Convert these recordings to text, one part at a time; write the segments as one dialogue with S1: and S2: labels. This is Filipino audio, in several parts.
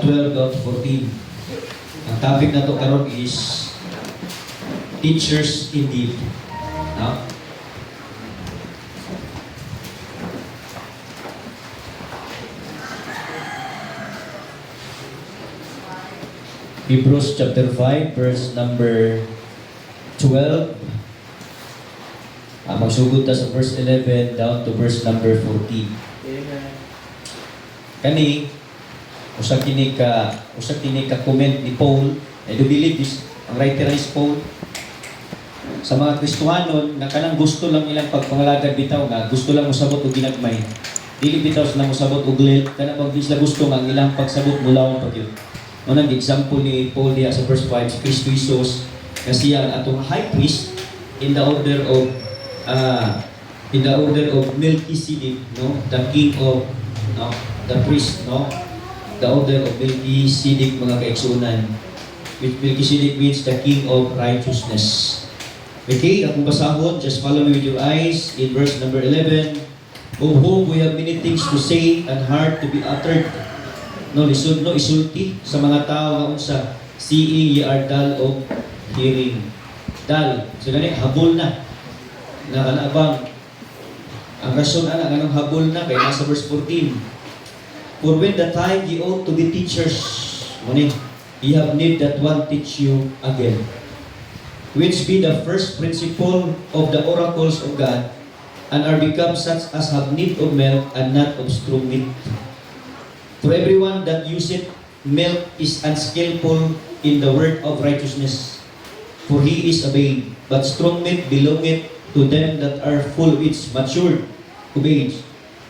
S1: 12 to 14. Ang topic na to karon is teachers indeed. No? Hebrews chapter 5, verse number 12. Magsugod ta sa verse 11 down to verse number 14.
S2: Amen.
S1: Kani, usa kini ka comment ni Paul. I do believe this, ang writer is Paul. Sa mga Kristohanon, na kanang gusto lang ilang pagpangalagad bitaw nga, gusto lang mosabot og ginagmay. Dili bitaw sila mosabot og lit, kana pag di sila gusto nga ang ilang pagsabot mula pa gyud. Unang example ni Paul diya sa verse 5, si Kristo Jesus, na siya ang atong high priest in the order of Melchizedek, no? The king of, no? The priest, no? The order of Melchizedek, mga kaigsunan. Which Melchizedek means the king of righteousness. Okay, akong basahon, just follow me with your eyes in verse number 11. Of whom we have many things to say and hard to be uttered. No, lisod no isulti sa mga tao nga unsa, seeing ye are dull of hearing. Dull. So gani habol na. Na kanabang ang rason ana ganang habol na kay nasa verse 14. For when the time ye ought to be teachers, muni, ye have need that one teach you again. Which be the first principle of the oracles of God, and are become such as have need of milk and not of strong meat. For everyone that useth milk is unskillful in the word of righteousness, for he is a babe. But strong meat belongeth to them that are full of its matured of age,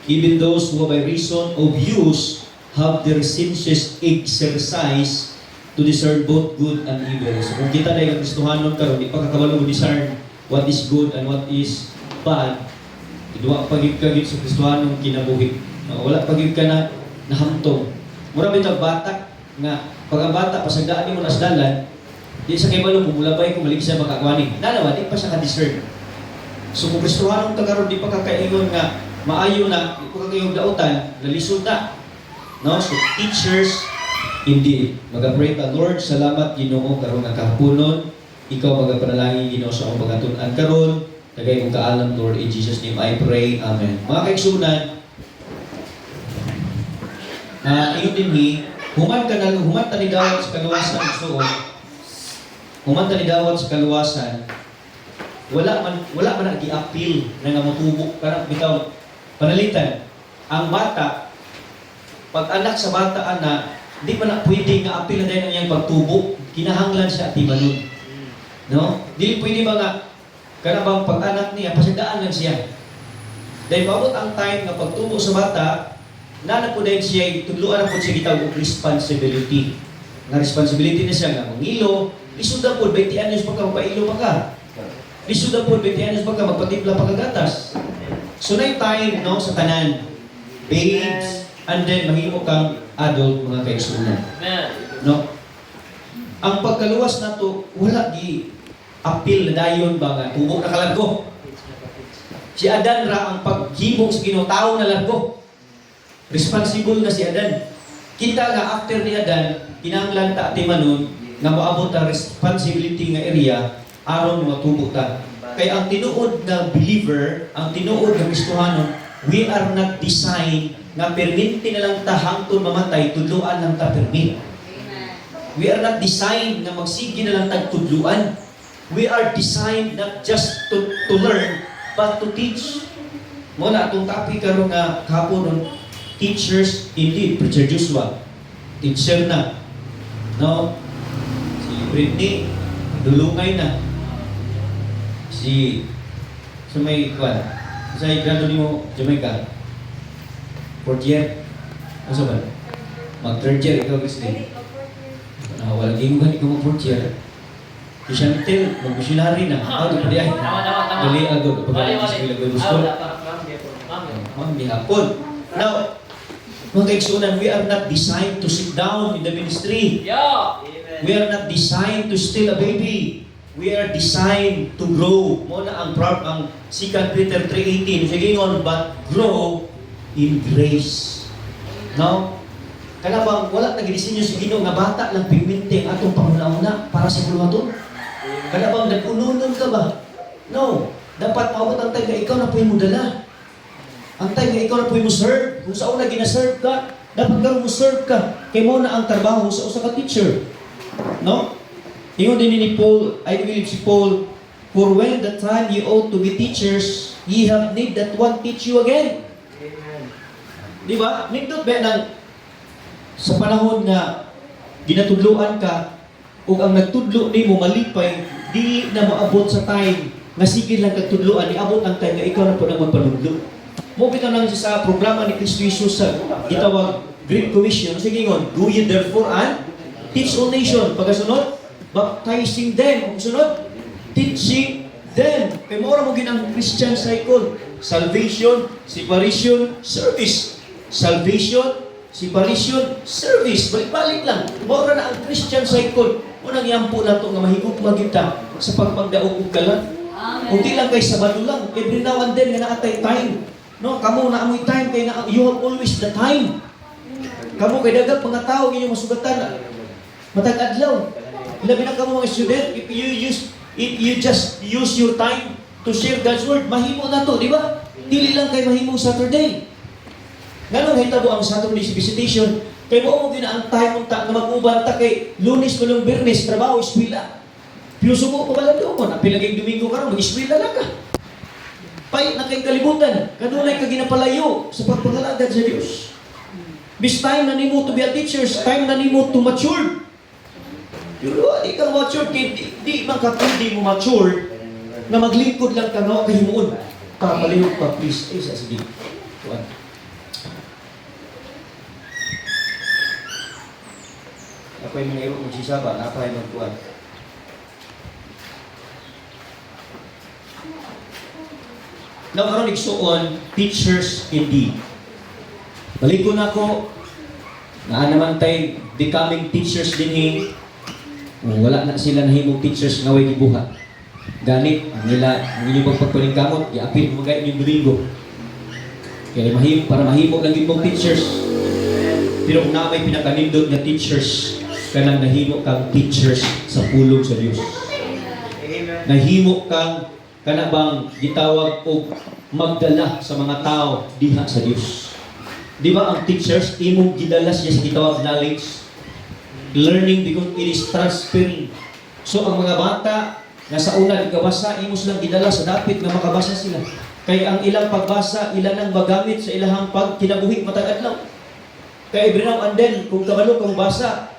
S1: even those who by reason of use have their senses exercised to discern both good and evil. So kung kita na yung Kristohanon karon, di pa kakabalo mo discern what is good and what is bad, iduwa pagigkagit sa Kristohanon kinabuhi. Wala pagig ka na nahamtong. Mura bitag bata nga pag ang bata pasagdaan nimo nas dalan, di sa kay malo kumulabay kung malig siya makakwani. Nalawa di pa siya ka-discern. So kung Kristohanon ka karon di pa kakaingon nga maayo na, di pa kakayong dautan, nalisod na. No? So teachers indeed. Mag-pray ta, Lord, salamat Ginoo karon nga kahaponon. Ikaw magapanalangin Ginoo sa akong pagatunan karon. Tagay mong kaalam, Lord, in Jesus' name I pray. Amen. Mga kaigsunan, ingon din ni, human tani dawat sa kaluwasan suod. Human tani dawat sa kaluwasan. Wala man gi-appeal na nga motubo kana bitaw panalitan. Ang bata, pag anak sa bata ana, di pa na pwede nga apil na dahil ang iyang pagtubo, kinahanglan siya at ibalod. No? Di pwede ba nga, kana bang pag-anak niya, pasidaan lang siya. Dahil maabot ang time na pagtubo sa bata, na po dahil siya, tudluan na po siya gitawag responsibility. Nga responsibility na siya nga, mangilo, lisod na po, 20 anos pagka magpailo pa ka. Lisod na po, 20 anos pagka magpatipla pa kagatas. So na yung time, no, sa tanan, babes, and then mahimo kang adult, mga kaigsunan. No? Ang pagkaluwas na to, wala di appeal na dayon ba nga, tubo na kalargo. Si Adan ra ang paghimong sa Ginoo, tao na largo. Responsible na si Adan. Kita nga after ni Adan, kinahanglan ta timanon nga moabot ta responsibility nga area aron matubo ta. Kay ang tinuod na believer, ang tinuod na Kristohanon, we are not designed nga perminti na lang ta hangtod mamatay, tudluan lang ta permit. We are not designed na magsige na lang tag tudluan. We are designed not just to learn, but to teach. Mo na atong topic karon nga kahapon, teachers indeed. Preacher Joshua, teacher na. No? Si Britney, dulungay na. Sa may kwan, sa grado ni mo, Jamaica, 4th year, ano ba? Mag-3rd year, ikaw Christine. Walang gingugan, ikaw mag-4th year. Si Chantel, mag-missionary na. Di pa di ay. Dali agad, pag-alit sa Bilagay Gusto. Ma'am, di hapon. Now, mga kaigsunan, we are not designed to sit down in the ministry. We are not designed to steal a baby. We are designed to grow. Muna ang 2 Peter 3:18. Sige ngon, but grow in grace. No? Kana bang wala nagidisenyo si Ginoo nga bata lang pigmente ang atong panghuna-una para sa buluhaton? Kana bang nag-ununon ka ba? No. Dapat maabot ang time nga ikaw na puwing mo dala. Ang time nga ikaw na puwing mo serve. Kung sa una gina-serve ka, dapat karon mo serve ka. Kay mo na ang trabaho sa usa ka teacher. No? Ingon din ni Paul, I believe si Paul, for when the time you ought to be teachers, ye have need that one teach you again. Di ba? Nindot ba ng sa panahon nga ginatudluan ka ug ang nagtudlo nimo malipay, di na maabot sa time nga sige lang kagtudloan, niabot ang time nga ikaw na po nang magpanudlo. Mo bitaw nang sa programa ni Kristo Jesus sa gitawag Great Commission, sige ngon, go ye therefore and teach all nation. Pagkasunod, baptizing them. Kung sunod, teaching them. Kaya mo mo ginang Christian cycle. Salvation, separation, service. Salvation, separation, service. Balik-balik lang. Mora na ang Christian cycle. Unang yampo na ito nga mahigog magita sa pagpagdaog ug kalan. Kung di lang kay Sabado lang, every now and then nga naatay time. No, kamo na amoy time kay na you have always the time. Kamo kay dagat mga tao inyo masugatan. Matag adlaw. Labi na kamo mga student, if you just use your time to share God's word, mahimo na to, di ba? Dili lang kay mahimo Saturday. Ganun hitabo ang Saturday's visitation. Kay mo gina ang time unta na mag-uban ta kay Lunes kulong Biyernes trabaho eskwela. Pinusuko ko pala doon, ang pilaging Domingo karon mag-eskwela lang ka. Pay na kay kalibutan, kadulay ka ginapalayo sa pagpangalagad sa Dios. Bis time na nimo to be a teacher, time na nimo to mature. Pero di ka mature, di man ka pwede mo mature na maglingkod lang ka nga kahimuon. Papalihog pa, please. Ay, sige. Tuwan. Ako yung mga iro magsisaba, napay magtuwan. Now, karon igsuon, teachers indeed. Balik ko na ako, na naman tayo becoming teachers din wala na sila nahimong teachers nga way gibuhat. Ganit ang inyong pagpagpaningkamot, iapil mo mga inyong Domingo. Kaya para mahimo lang yung teachers. Pero kung na may pinakanindot na teachers, kanang nahimo kang teachers sa pulong sa Diyos. Nahimo kang kanabang gitawag o magdala sa mga tao diha sa Diyos. Di ba ang teachers, imong gidala siya sa gitawag knowledge, learning because it is transferring. So ang mga bata na sa una ikabasa, imo silang gidala sa dapit nga makabasa sila. Kay ang ilang pagbasa, ilan ang magamit sa ilahang pagkinabuhi matag adlaw. Kay every now and then, kung kabalo kang basa,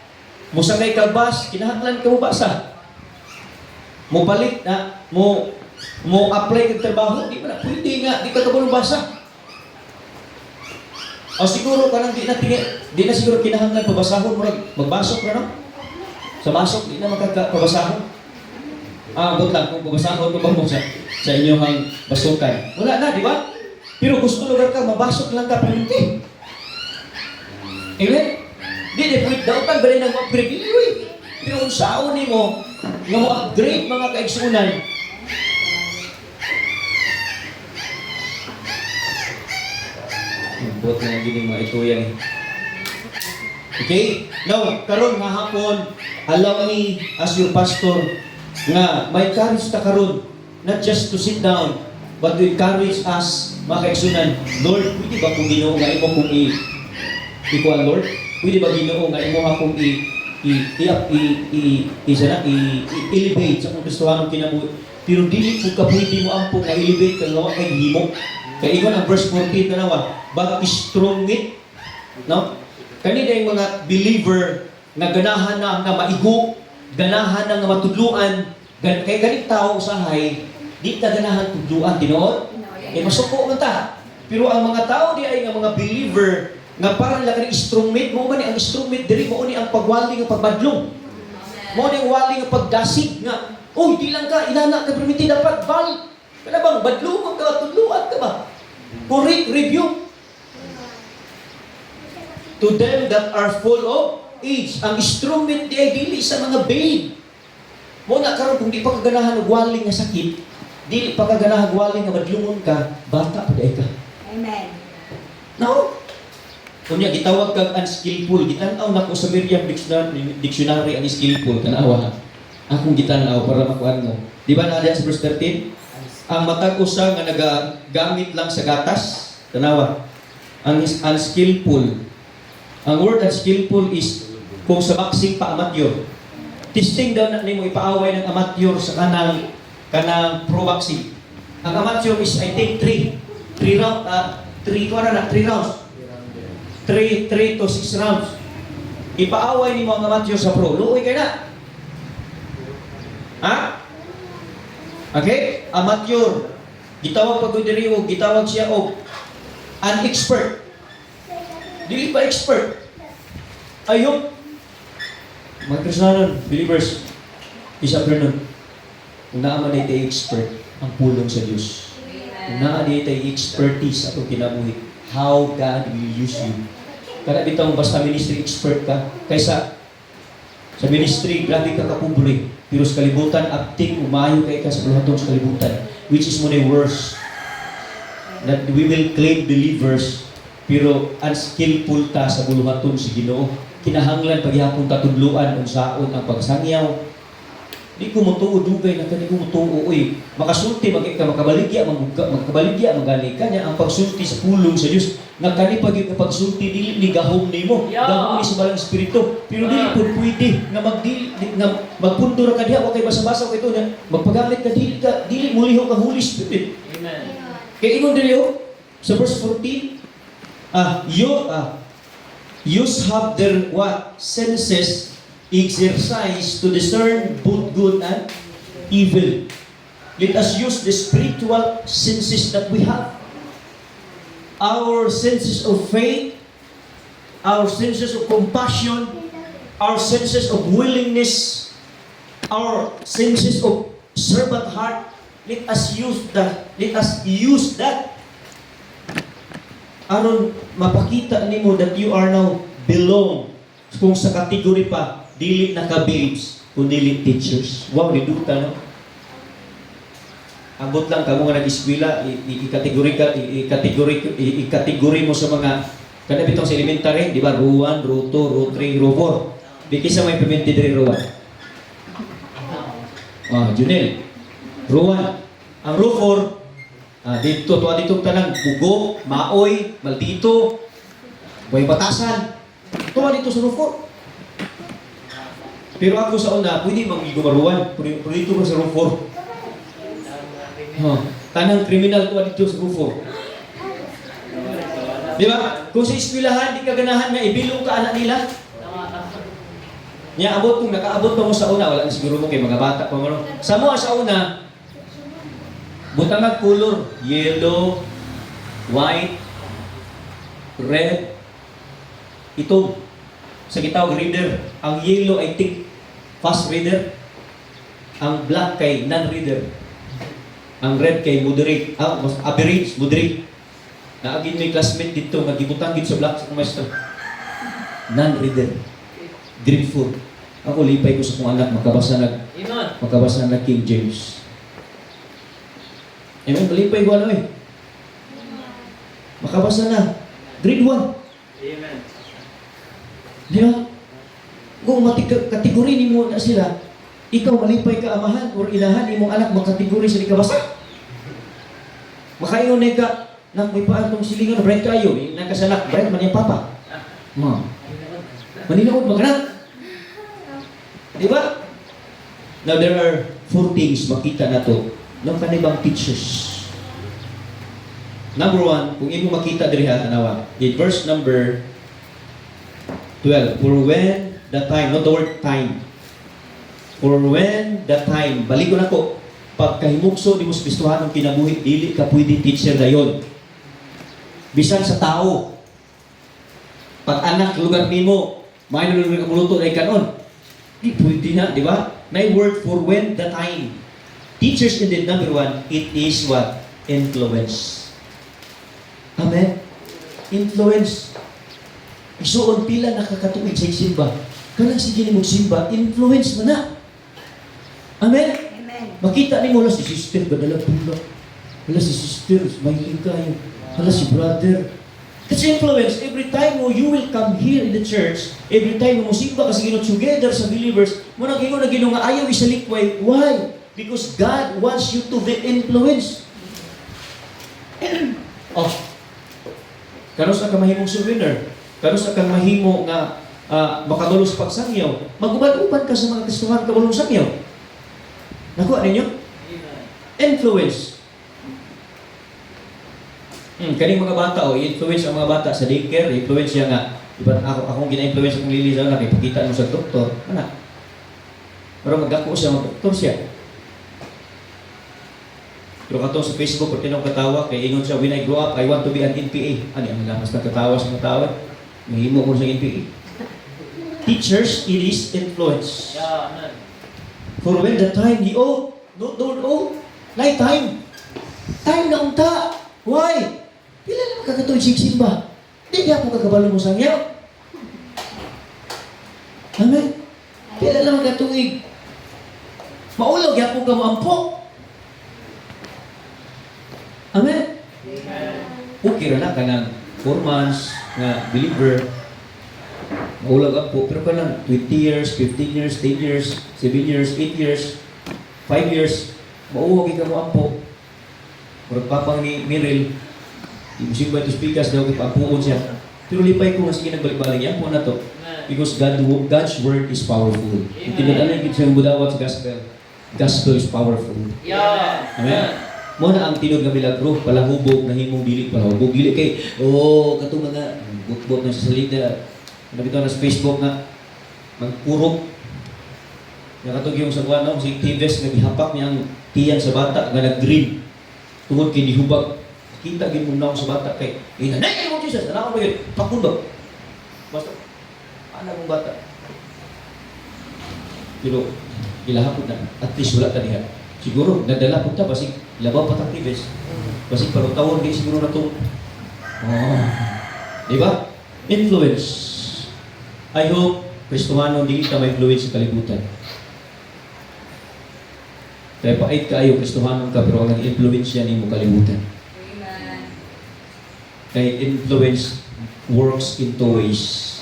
S1: musangay kang bas, kinahanglan ka mo basa. Mo palit na, mo apply kang trabaho, di ba na pwede nga, di ka kabalo basa. O siguro kanang di na siguro kinahanglan pabasahon mo magbasok na no? Sa basok di na makapabasahon. Abot lang kung pabasahon mo ba mo sa inyong basukan. Wala na, di ba? Pero gusto lugar ka mabasok lang ka pwede. Amen? Di pwede daw tag balay nang upgrade. Pero kung saon mo nga mo upgrade mga kaigsunan, buot na gini mga ituyan. Okay? Now, karon nga hapon, allow me as your pastor nga may courage ta karon, not just to sit down, but to encourage us, mga kaigsunan. Lord, pwede ba kung Ginoo nga imo kung ikuan, Lord? Pwede ba Ginoo nga imo akong elevate sa kung gustuhan ng kinabuhi. Pero dili po ka pwede mo ampong nga elevate kang gawa kay himo. Kaya ingon ang verse 14 na nawa, but strong it, no? Kanina yung mga believer na ganahan na nga maigo, ganahan na nga matudluan, kaya ganit tao usahay, di ka ganahan tudluan, tinood? Eh masuko man ta. Pero ang mga tao di ay nga mga believer nga parang lang kanang instrument, mo man ang instrument diri mo ni ang pagwali nga pagbadlong. Mo ni ang wali nga pagdasig nga, oh, di lang ka inana ka permiti dapat balik. Kana bang badlong ka tudluan ka ba? Correct review. To them that are full of age, ang instrument di ay dili sa mga babe. Mo na karon kung di pa kaganahan og waling nga sakit, dili pa kaganahan og waling nga madlungon ka, bata pa day ka.
S2: Amen.
S1: No? Kunya gitawag kag unskillful. Gitan-aw nako sa Merriam Dictionary ang skillful kanawa. Akong gitan-aw para makuan mo. Di ba na sa verse 13? Ang matag usa nga nagagamit lang sa gatas, tanawa. Ang unskillful. Ang word unskillful is kung sa boxing pa amateur. Testing daw na nimo ipaaway ng amateur sa kanang pro boxing. Ang amateur is I think 3 rounds. 3 to 6 rounds. Ipaaway ni mo ang amateur sa pro. Luoy kay na. Ha? Okay? Amateur. Gitawag pag diri og gitawag siya og an expert. Dili pa expert. Ayun. Mga Kristiyanon, believers, this afternoon, kung naaman ay tayo expert, ang pulong sa Diyos. Kung naaman ay tayo expertise atong kinabuhi, how God will use you. Kada bitang basta ministry expert ka, kaysa sa ministry, grabe ka kapobre, pero sa kalibutan, acting, umayo kay ka sa bulahatong sa kalibutan, which is mo na worse. That we will claim believers, pero unskillful ta sa buluhaton si Ginoo. Kinahanglan paghihapon tatudluan unsaon ang pagsangyaw. Di ko mutuo dugay na kani ko mutuo oy. Makasulti ka makabaligya magani kanya ang pagsulti sa pulong sa Dios. Nga kani pagsulti dili ni gahom nimo, gahom ni sa balang espiritu. Pero dili pud pwede nga magpundor ka diha wa kay basa-basa kay ito na magpagalit ka dili muliho ka Holy Spirit. Amen. Kay ingon dili sa verse 14 use have their what? Senses exercise to discern both good and evil. Let us use the spiritual senses that we have. Our senses of faith, our senses of compassion, our senses of willingness, our senses of servant heart. Let us use that. Aron mapakita nimo that you are now belong kung sa category pa dili na ka babes kundi dili teachers. Wow, niduta no. Ambot lang kamo nga nag-eskwela i-kategori mo sa mga kada bitong sa elementary, di ba? Row 1, row 2, row 3, row 4. Di kisa may implemented rin row 1. Junel. Row 1. Ang row 4 dito tanang bugo, maoy, maldito, buhay batasan. Tuwa dito sa roof. Pero ako sa una, pwede mag-igumaruan. Pero dito ko sa roof. Tanang kriminal tuwa dito sa roof. Di ba? Kung sa eskwelahan, di ka ganahan na ibilong ka anak nila. Nya abot kung nakaabot pa mo sa una, wala na siguro mo kay mga bata pa mo. Sa mo sa una, butang ang color, yellow, white, red, ito, sa kitawag reader, ang yellow ay thick, fast reader, ang black kay non-reader, ang red kay moderate, average, moderate. Naagin may classmate dito, nagibutang dito sa black sa maestro. Non-reader, grade 4. Ako lipay ko sa kong anak, makabasa na King James. Amen, malipay ko ano makabasa na. Grade 1. Amen. Di ba? Kung kategori ni mo na sila, ikaw malipay ka amahan o inahan, imong anak makategori sa likabasa. Makaingon na ka, nak may paatong silingan, bright kayo, nakasanak, bright man yung papa. Maninood magana. Di ba? Now there are 4 things makita na to ng kanibang teachers. Number 1, kung imo makita diri tanawa, in verse number 12, for when the time, not the word time, for when the time, balik ko na ko, pagkahimugso di mo sa Kristohan ng kinabuhi, dili ka pwede teacher dayon. Bisan sa tao, pag anak lugar nimo, may nalulungan ka muluto na ikanon, di pwede na, di ba? May word for when the time. Teachers indeed, number 1, it is what? Influence. Amen? Influence. Isuon pila nakakatuig sa simba. Kanang sige ni simba, influence mo na. Amen?
S2: Amen.
S1: Makita ni mo si sister, gadala pula. Hala si sister, mahiling kayo. Hala si brother, That's influence. Every time mo you will come here in the church, every time mo musimba kasi Ginoo together sa believers, mo nang ingon na Ginoo nga ayaw isalikway. Why? Because God wants you to be influence. Oh. Karon sa ka mahimong souvenir, karon sa ka mahimo nga makadalo sa pagsangyaw, magubad-ubad ka sa mga Kristohan kabulong sangyaw. Nakuha ninyo? Influence. Kaning mga bata, i-influence ang mga bata sa daycare, i-influence siya nga, iba akong gina-influence akong lili sa anak, ipakita mo sa doktor, ano? Pero magdako siya, mag-doktor siya. Pero kato sa Facebook, pag tinong katawa, kay ingon siya, when I grow up, I want to be an NPA. Ano yung mas nagkatawa sa mga tawag? Mahimo ko sa NPA. Teachers, it is influence. For when the time, don't night time. Time na unta. Why? Pila naman kakatuig sigsimba. Di kaya po kakabalo mo sangyaw. Amen? Pila naman katuig. Maulaw kaya po ka maampo. Amen? Okay na ka ng 4 months na believer. Maulaw ka po. Pero ka lang 20 years, 15 years, 10 years, 7 years, 8 years, 5 years. Mauwag ka maampo. Pagpapang ni Miril, yung ba ito speakers daw, ipapuon siya. Pero lipay ko nga sige nagbalik-balik. Yan po na to. Because God's word is powerful. Itinadalan yung siyang budawat sa gospel. Gospel is powerful. Amen? Mo na ang tinog na milagro, palahubog, nahimong dili, palahubog. Dili kay, katong mga bukbok na sa salida. Nabitaw na sa Facebook nga, magpurok. Nakatog yung sa kuwan, si Tives, naghihapak niya ang tiyan sa bata, nga nag-green. Tungod kay dihubag. Kita gid mo sa bata kay nanay mo Jesus, ana ko gyud pakundok. Basta ana mong bata. Pero ilahapon na at least wala ta diha. Siguro nadala pud ta basig labaw pa ta Tives. Basig parutawon di siguro na to. Di ba? Influence. I hope Kristohano dili ta ma-influence sa kalibutan. Kaya pait kaayo Kristohanon ka pero ang influence yan mo kalibutan. Amen. Kaya influence works in two ways.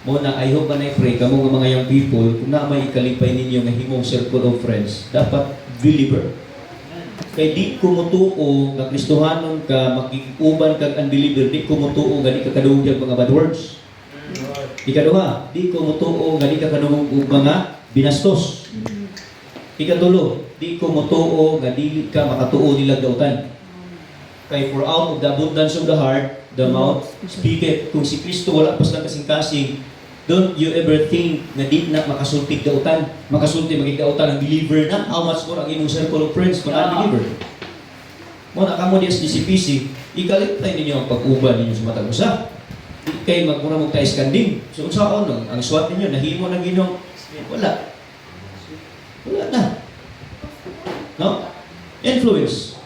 S1: Muna, I hope and I pray kamo nga mga young people, kung na may ikalipay ninyo nga himong circle of friends, dapat believer. Kaya di kumutuo nga Kristohanon ka, makikuban kag unbeliever, di kumutuo nga di ka kadungyag mga bad words. Ikaduha, di kumutuo nga di ka kadungyag mga binastos. Ikatulo, di ko motuo nga dili ka makatuo nila dautan. Kay for out of the abundance of the heart, the mouth speaketh. Kung si Kristo wala pas lang kasing-kasing, don't you ever think na di na makasulti dautan. Makasulti maging dautan ang believer na. How much more ang imong circle of friends kung unbeliever? Muna kamo diya sa DCPC, ikaliptay ninyo ang pag-uban ninyo sa matag usa. Kay magmura mong tayo skanding. So unsaon ang swat ninyo, nahimo na ginong wala. Wala na. No? Influence.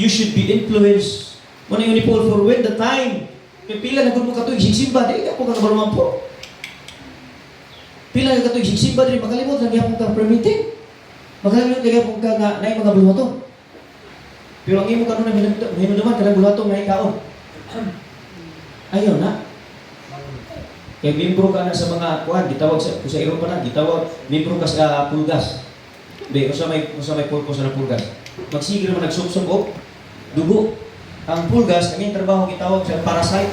S1: You should be influenced. Muna yun ni Paul, for when the time, pila na kung mo katuig sigsimba, di ka po kakabaluman po. Pila na katuig sigsimba, di makalimot, lagi akong kang permitting. Makalimot, lagi akong kang na yung mga buluhato. Pero ang imo ka nun na hinuduman, kanang buluhato, may kaon. Ayaw na. Kaya membro ka na sa mga kuhan, gitawag sa Europa na, gitawag, membro ka sa pulgas. Hindi, usa may pulpo sa pulgas. Magsigil mo nagsubsub dugo. Ang pulgas, ang iyang trabaho gitawag sa parasite.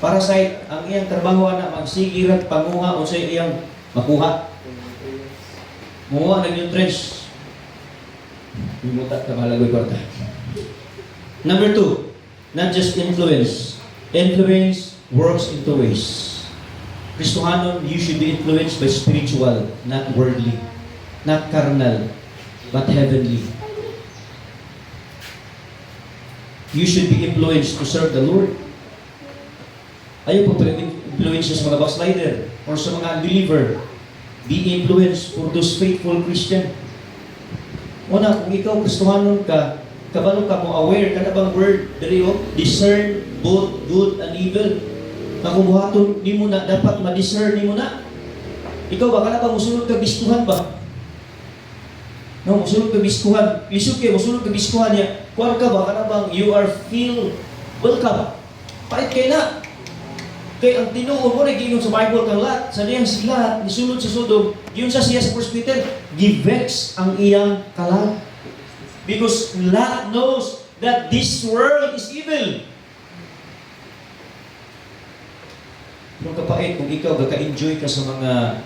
S1: Parasite, ang iyang trabaho na magsigirat, panguha, o sa iyang makuha. Munguha ng nutrients. Bimuta ka mahalagoy kwarta. Number 2, not just influence. Influence works in two ways. Kristohanon, you should be influenced by spiritual, not worldly, not carnal, but heavenly. You should be influenced to serve the Lord. Ayaw po influence sa mga backslider or sa mga unbeliever. Be influenced for those faithful Christian. Una, kung ikaw Kristohanon ka, kabalo ka mo aware ka na bang word, discern both good and evil. Nakubuhaton ni mo na, dapat ma-discern ni mo na. Ikaw ba, ka na ba musulog ka biskuhan ba? No, musulog ka biskuhan. Lisod kayo, musulog ka biskuhan niya. Kuwan ka ba, ka na bang you are filled welcome. Pait kay na. Kay ang tinuod mo na giingon sa Bible kang lahat, sa niyang lahat, nisulod sa Sodom, yun sa siya sa 1 Peter, givex ang iyang kalat. Because Lot knows that this world is evil. Pero kapait, kung ikaw gaka-enjoy ka sa mga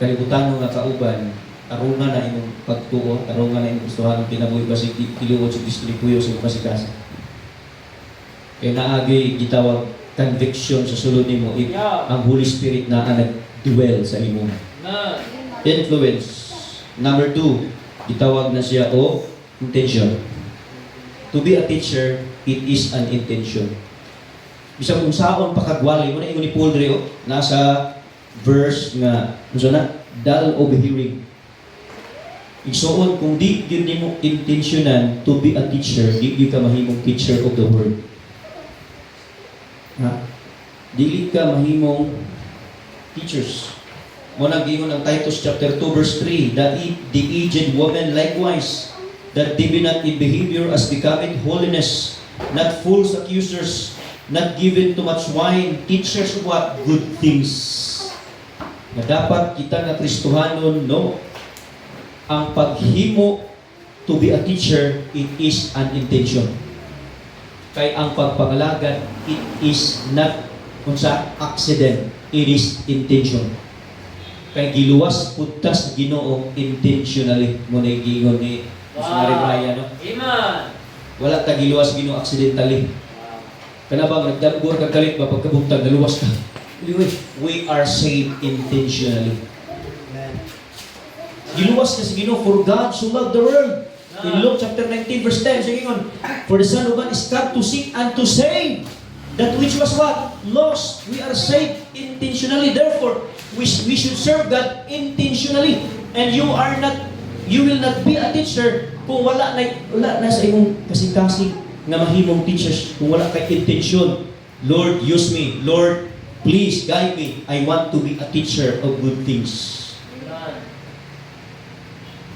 S1: kalibutan nga kauban, tarungan na imong pagtuo, tarungan na imong gustuhan, kinabuhi ba si tiluod sa distribuyo sa kasikasa. Kaya naagi gitawag conviction sa sulod nimo if ang Holy Spirit na nag-dwell sa imo. Influence. Number 2, gitawag na siya o intention. To be a teacher, it is an intention. Bisag kung saon pakagwali mo na ingon ni Paul Dre, nasa verse nga unsa na dull of hearing. Igsuon kung di gyud nimo intentionan to be a teacher, di gyud ka mahimong teacher of the word. Ha? Dili ka mahimong teachers. Mo nag-ingon ang Titus chapter 2 verse 3, the aged woman likewise, that they be not in behavior as becoming holiness, not false accusers, not given to much wine, teachers of what? Good things. Na dapat kita nga Kristohanon, no? Ang paghimo to be a teacher, it is an intention. Kay ang pagpangalagad, it is not unsa accident, it is intention. Kay giluwas putas Ginoo intentionally mo na giingon ni Missionary Brian, no?
S2: Amen.
S1: Wala ta giluwas Ginoo accidentally. Kana bang nagdagor ka kalit ba pagkabuntag naluwas ka? We are saved intentionally. Giluwas ka si Ginoo, for God so loved the world. In Luke chapter 19 verse 10, sige ngon, for the Son of Man is come to seek and to save that which was what? Lost. We are saved intentionally. Therefore, we should serve God intentionally. And you will not be a teacher kung wala na sa imong kasing-kasing nga mahimong teachers, kung wala kay intention. Lord, use me. Lord, please guide me. I want to be a teacher of good things.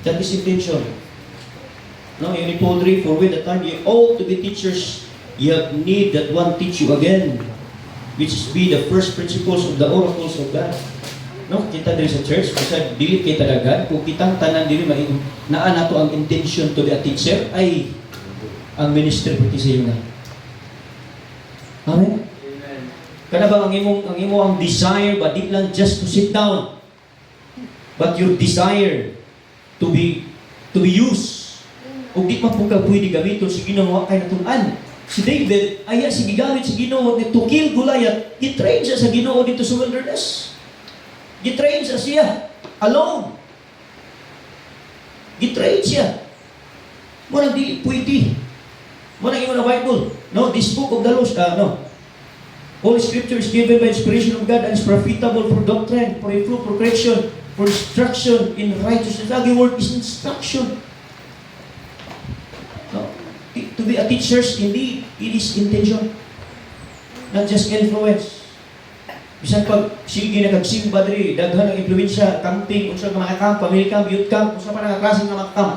S1: That is intention. No, yun ni Paul 3, for with the time you ought to be teachers, you have need that one teach you again, which be the first principles of the oracles of God. No, kita diri sa church, kasi dili kay talaga, kung kitang tanan diri naa nato ang intention to be a teacher, ay ang ministry pati sa iyo na. Amen?
S2: Amen.
S1: Kana ba ang imong desire, ba di lang just to sit down, but your desire to be used. O di pa po ka pwede gamiton si Ginoo kay natunan. Si David, aya si gigamit si Ginoo ni to kill Goliath. Gitrain siya sa Ginoo dito sa wilderness. Gitrain siya alone. Gitrain siya. Mo nang dili pwede. Mo nang ingon na Bible. No, this book of the law, all scripture is given by inspiration of God and is profitable for doctrine, for reproof, for correction, for instruction in righteousness. The word is instruction. No? To be a teacher, indeed, it is intention. Not just influence. Bisan pag sige nagsimba diri, daghan ang impluwensya, camping, unsa ka mga camp, family camp, youth camp, unsa pa nga klase nga mga camp.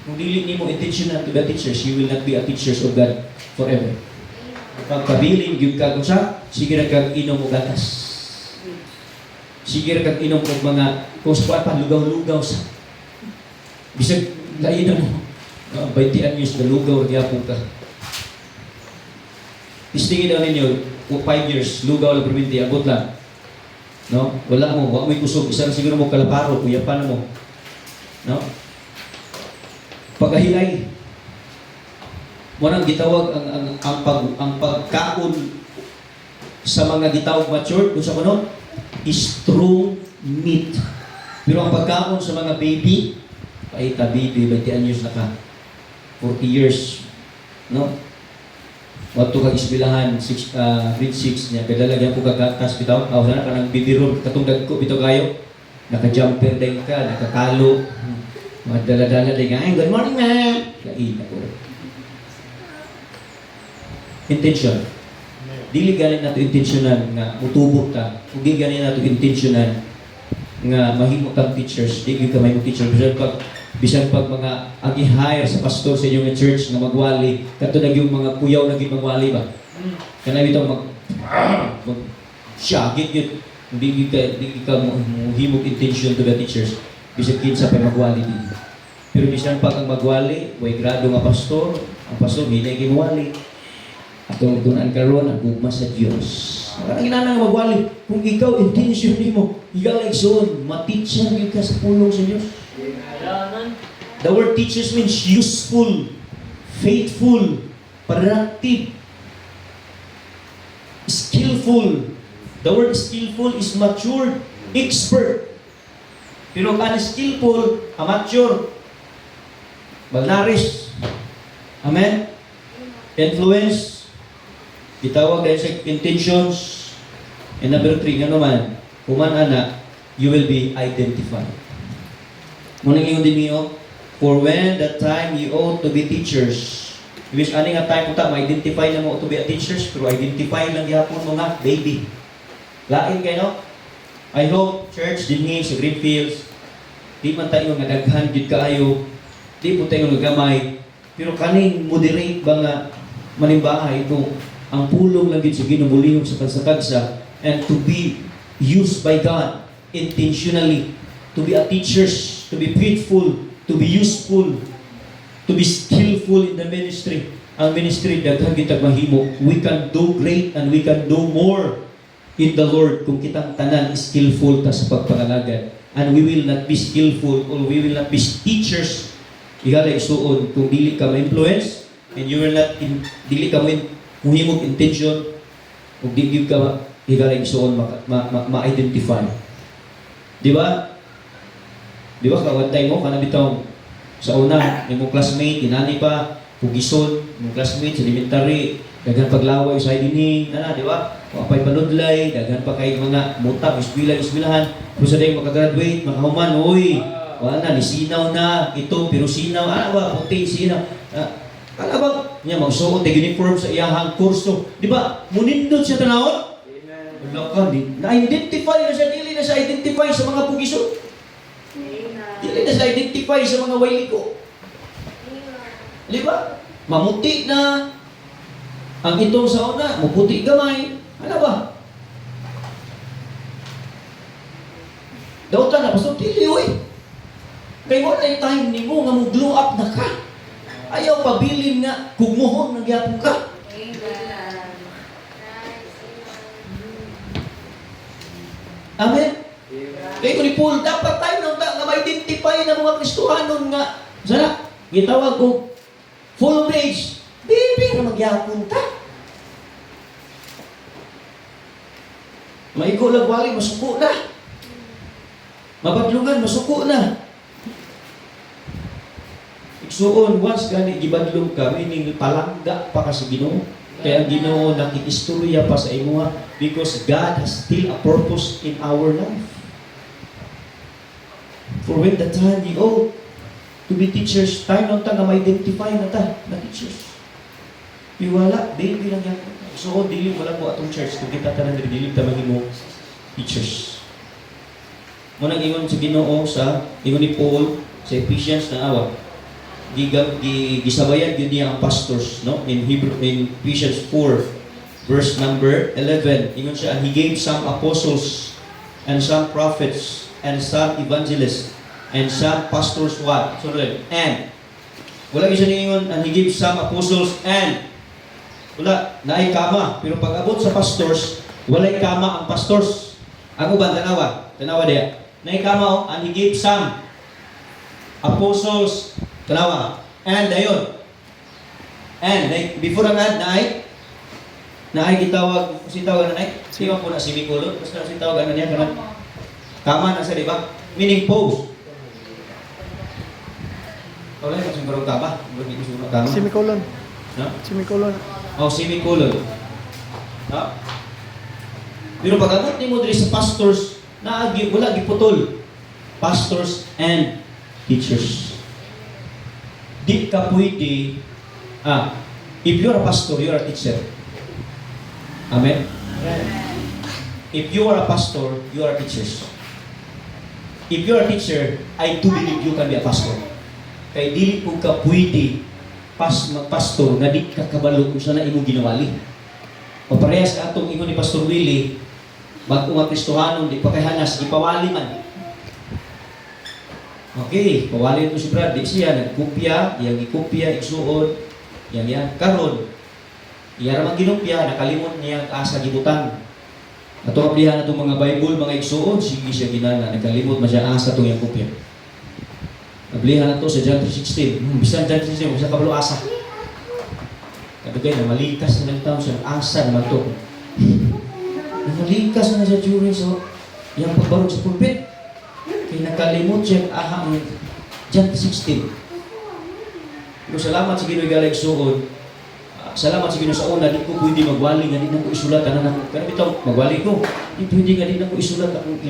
S1: Kung dili nimo intentional to be a teacher, you will not be a teacher of God forever. Pag kabilin gyud ka unsa, sige ra kag inom og gatas. Sige ra kag inom og mga kuspa pa lugaw-lugaw sa. Bisag lain mo. 20 anyos na lugaw gyapon ka. Istingin daw ninyo, 5 years, lugaw lang perminti, abot lang. No? Wala mo, wag mo'y kusog, isang siguro mo kalaparo, kuya pa na mo. No? Pagahilay. Munang gitawag ang pagkaon sa mga gitawag matured, kung sa kuno, strong meat. Pero ang pagkaon sa mga baby, paita baby, 20 anyos na ka. 40 years, no? Wato kag isbilahan, grade 6 niya, kadalagyan ko kagatas bitaw, sana ka nang bibiro, katong dagko bitaw kayo, naka-jumper din ka, nakakalo, madala-dala din nga, good morning ma'am! Lain ako. Intention. Dili ganin nato intentionan nga mutubok ta, kung di ganin nato intentionan nga mahimo kang teachers, di ka mahimo teacher, bisan pag mga agi-hire sa pastor sa inyong church nga magwali, kato na yung mga kuyaw na magwali ba? Kana bitaw mag syagit yun. Hindi ka mohimog intention to the teachers. Bisag kinsa pa magwali din. Pero bisan pa kang magwali, way grado nga pastor, ang pastor hindi giwali. Atong tunan karon ang gugma sa Dios. Ang inana nga magwali, kung ikaw intention nimo, ikaw igsoon, ma-teacher gyud ka sa pulong sa Dios. The word teachers means useful, faithful, productive, skillful. The word skillful is matured, expert. Pero ang skillful, amateur, malnourished. Amen? Influence, itawag dahil sa intentions. And number 3, nga naman, kuman ana, you will be identified. Munang ingon din niyo, for when the time you ought to be teachers, ibig ani nga time punta, ma-identify na mo to be a teachers, pero identify lang yapon mo nga, baby. Lain kayo, no? I hope, church, dinhi sa Greenfields, di man tayo nga daghan gid kaayo, di po tayo nga gamay, pero kaning moderate ba nga manimbahay ito, ang pulong lang gid sa ginumulihog sa kansakagsa, and to be used by God intentionally, to be a teachers, to be faithful, to be useful, to be skillful in the ministry. Ang ministry, daghang kitag mahimo. We can do great and we can do more in the Lord kung kitang tanan skillful ta sa pagpangalagad. And we will not be skillful or we will not be teachers. Ihalay isuon kung dili ka ma-influence and you will not dili ka muhimog intention kung dili ka ihalay isuon ma-identify. Di ba? Di ba kawantay mo kana bitaw sa una, imong classmate, inani pa, pugison, imong classmate sa elementary, daghan paglaway sa dining, di ba? Wapay panudlay, daghan pa kay mga muta, isbilahan, kung sa day makagraduate, makahuman, uy, wala na, nisinaw na, ito, pero sinaw, ba, puti, sinaw, ba, niya, magsuot, uniform sa iyahang kurso, di ba? Munindot siya tanawon? Wala ka, na-identify na siya, dili na siya identify sa mga pugison. Dili na siya identify sa mga wailiko. Di ba? Mamuti na. Ang itong sa una, maputi gamay. Ano ba? Dautan na, pastor, dili, uy. Kaya wala yung time ni mo nga mag-glow up na ka. Ayaw pabilin nga, kugmuhon, nagyapong ka. Amen? Kaya ko ni Paul, dapat tayo na ma-identify ng mga Kristohanon nga. Sana, gitawag ko, full of age, baby na magyapon ta. Maigo lang wali, masuko na. Mabadlungan, masuko na. Iksuon, once gani gibadlong ka, meaning palangga pa ka sa Ginoo. Kaya ang Ginoo nakikistorya pa sa imo because God has still a purpose in our life. For when the time we ought to be teachers, time nung ta nga ma-identify na ta na teachers. Iwala, baby lang yan. So, dili wala po atong church kung kita tanan dili ta mahimo teachers. Munang ingon sa Ginoo sa ingon ni Paul sa Ephesians na awa. Gisabayan gyud niya ang pastors, no? In Ephesians 4 verse number 11. Ingon siya, he gave some apostles and some prophets and some evangelists and some pastors what? So and wala gyud siya ningon, and he gave some apostles and wala naay kama, pero pag abot sa pastors, walay kama ang pastors. Ako ba tanawa diya. Naay kama and he gave some apostles, tanawa. And dayon. And before ang ad naay gitawag si tawag na di man po na semicolon, basta si tawag na niya karon. Kama na sa di ba? Meaning pause. Wala ka siguro kama, hindi ko siguro kama.
S2: Semicolon.
S1: No?
S2: Semicolon.
S1: Semicolon. No? Pero pag abot nimo diri sa pastors, wala giputol. Pastors and teachers. Di ka pwede, if you're a pastor, you're a teacher. Amen? If you are a pastor, you are a teacher. If you're a teacher, I do believe you can be a pastor. Kaya dili po ka pwede magpastor na di ka kabalo kung saan na imong ginawali. O parehas atong ingon ni Pastor Willie, bago nga Kristohanon, di pa kay hanas, ipawali man. Okay, pawali ito si Brad, di siya, nagkopya, yang ikopya, igsuon, yang karon. Iya ramang ginumpya, nakalimot niya ang asa gibutan. Ato kaplihan atong mga Bible, mga igsuon, sige siya ginana, nakalimot man siya asa itong yang kopya. Nablihan na to sa John 3:16. Bisan John 3:16, bisa kabalo asa. Kabagay na malikas na ng taon siya, asa naman to. Malikas na siya during so, yung pagbarog sa pulpit. Kaya nakalimot siya ang John 3:16. Pero salamat sa Gino'y galing suod. Salamat sa Gino'y sa una, di ko pwede magwali nga di na ko isulat ka na ako. Pero ito, magwali ko. Di pwede nga di na ko isulat akong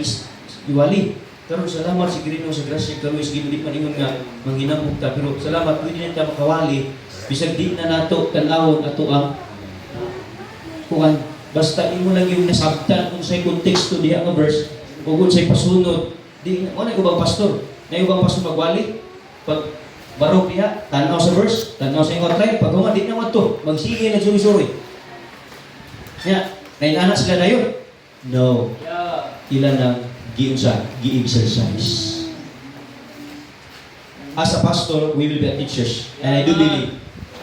S1: iwali. Pero salamat sa Gino'y sa grasya, pero sa Gino'y man ingon nga, manghinamog ta. Pero salamat, pwede na ta makawali. Bisag di na nato tanawon ato ang kuan. Basta imo lang yung nasabtan kung sa'y konteksto diha nga verse, o kung sa'y pasunod, di mo na ubang pastor. Na ubang pastor magwali. Pag barok diha, tanaw sa verse, tanaw sa ingon try, pag di naman to, magsige na suri-suri. Nya, nainana sila dayon. No. Ila nang gi-exercise. As a pastor, we will be teachers. And I do believe,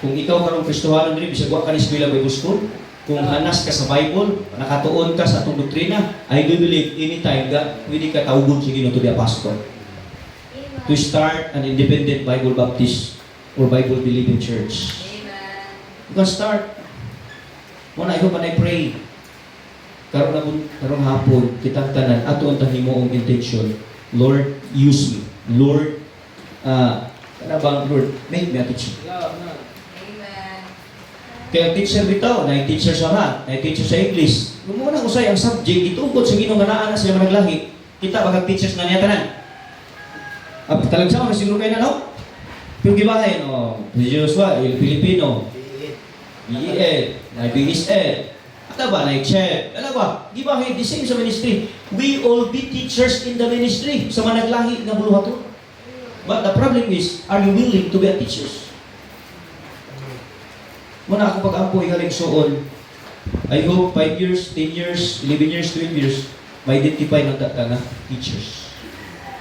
S1: kung ikaw karong Kristohanon rin, bisag wa ka ni eskwela Bible School, kung hanas ka sa Bible, nakatuon ka sa atong doktrina, I do believe anytime pwede ka tawgon sa Ginoo to be a pastor. To start an independent Bible Baptist or Bible believing church. You can start. When I hope and I pray, karong hapon, kitang tanan, ato ang tahimoong intention, Lord, use me. Lord, Lord, make me a teacher. Kaya teacher bitaw, na-teacher sa math, na-teacher sa English. Kung muna usay ang subject, itungkod sa Ginoo nga naa na sila managlahi, kita baka teachers na niya tanan. Talagsaw na siguro kayo na, no? Pero gibahin, si Joshua, il Filipino, EEL, IBSL, ata ba, chef, ano ba? Gibahin, the same sa ministry. We all be teachers in the ministry, sa managlahi na buluhato. But the problem is, are you willing to be a teacher? Muna ako pag-ampo igaling suon, I hope 5 years, 10 years, 11 years, 12 years, ma-identify ng data na teachers.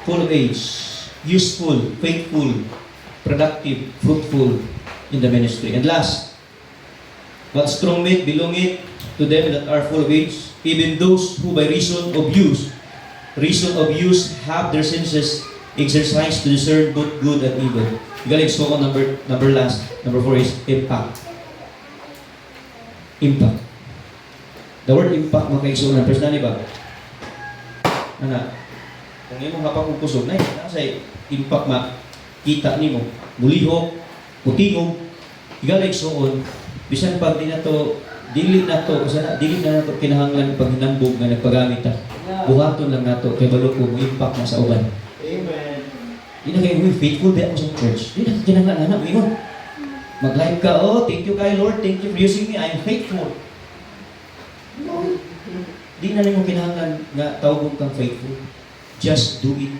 S1: Full of age, useful, faithful, productive, fruitful in the ministry. And last, but strong meat belongeth to them that are full of age, even those who by reason of use have their senses exercised to discern both good and evil. Galing suon number 4 is impact. Impact. The word impact mga kaigsunan, personally ba? Kung imo hapang kong kusog, nasa impact makita nimo, mulihok, putingog, igalig suon, bisan pag di na to, dili na to kinahanglan pag hinambog nga nagpagamit ta. Buhaton lang nato kay balo ko mo impact na sa uban. Amen. Di na kayo faithful ba ako sa church? Di na kinahanglan na ingon. Mag-live ka, thank you kay Lord, thank you for using me, I'm faithful. No. Di na rin mo kinahanglan nga tawag kang faithful. Just do it.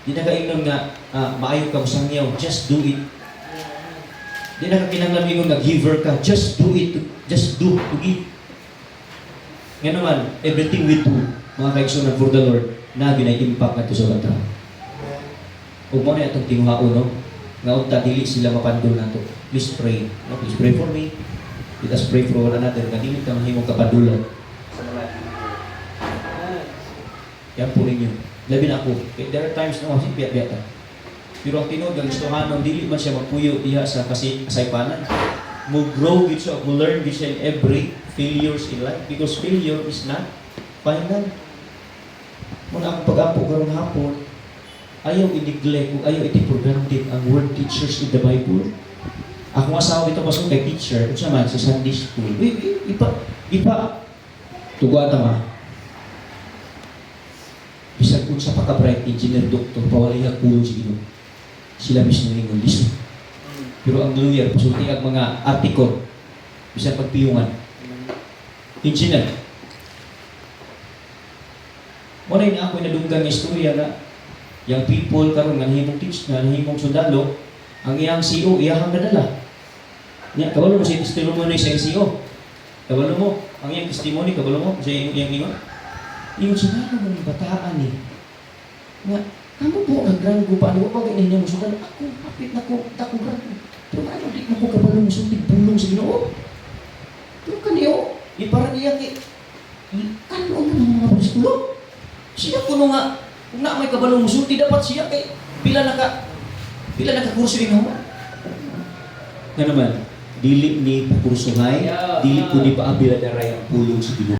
S1: Di na kaingnon nga maayo ka sangyaw, just do it. Di na kinahanglan mo nag-giver ka, just do it. Just do to give. Nga naman, everything we do, mga kaigsunan for the Lord, na ginay-impact nato sa bata. Huwag mo na itong tinguhaon, no? Nga unta dili sila mapandol nato. Please pray. No? Please pray for me. Let us pray for one another. Nga dili ka mahimong kapadulan. Yan po ninyo. Labi na ako. There are times na kasi biya-biya ta. Pero ang tinud, ang Kristohanon, dili man siya magpuyo diha sa kasaypanan. Mo grow with siya, mo learn with siya in every failures in life. Because failure is not final. Muna akong pag-apo karong hapon, ayaw i-neglect kung ayaw iti-programmed ang word teachers in the Bible. Ako asawa ito pasok kay teacher, kung naman sa Sunday school. Tugwa ta ma. Bisag kung sa pagka-bright engineer, doctor, pawalay ang pulo si Ginoo. Sila mismo yung liso. Pero ang lawyer, pasulti ang mga article, bisag pagpiyungan. Engineer. Muna yun ako nadunggang istorya na yung people karon nga nahimong teach na nahimong sundalo, ang iyang CEO iyahang nadala. Nya kabalo mo si testimony sa CEO. Kabalo mo, ang iyang testimony, kabalo mo, sa iyang ingon. Ingon siya, ano mo bataan ni? Nga, kamu po ang granggo pa, ano ba ganyan niya mo sudan? Ako, kapit na ko, tako granggo. Pero ano, di mo ko kabalo mo sudan, bulong sa Ginoo. Pero kaniyo, iparang niya kay, ano ang mga pagsulo? Siya kuno nga, kung na may kabalo mo sudan, dapat siya kay, bila nakakurso rin mo. Nga naman, dili ni pakursuhay, dili ko ni paabila na ray ang pulong sa Ginoo.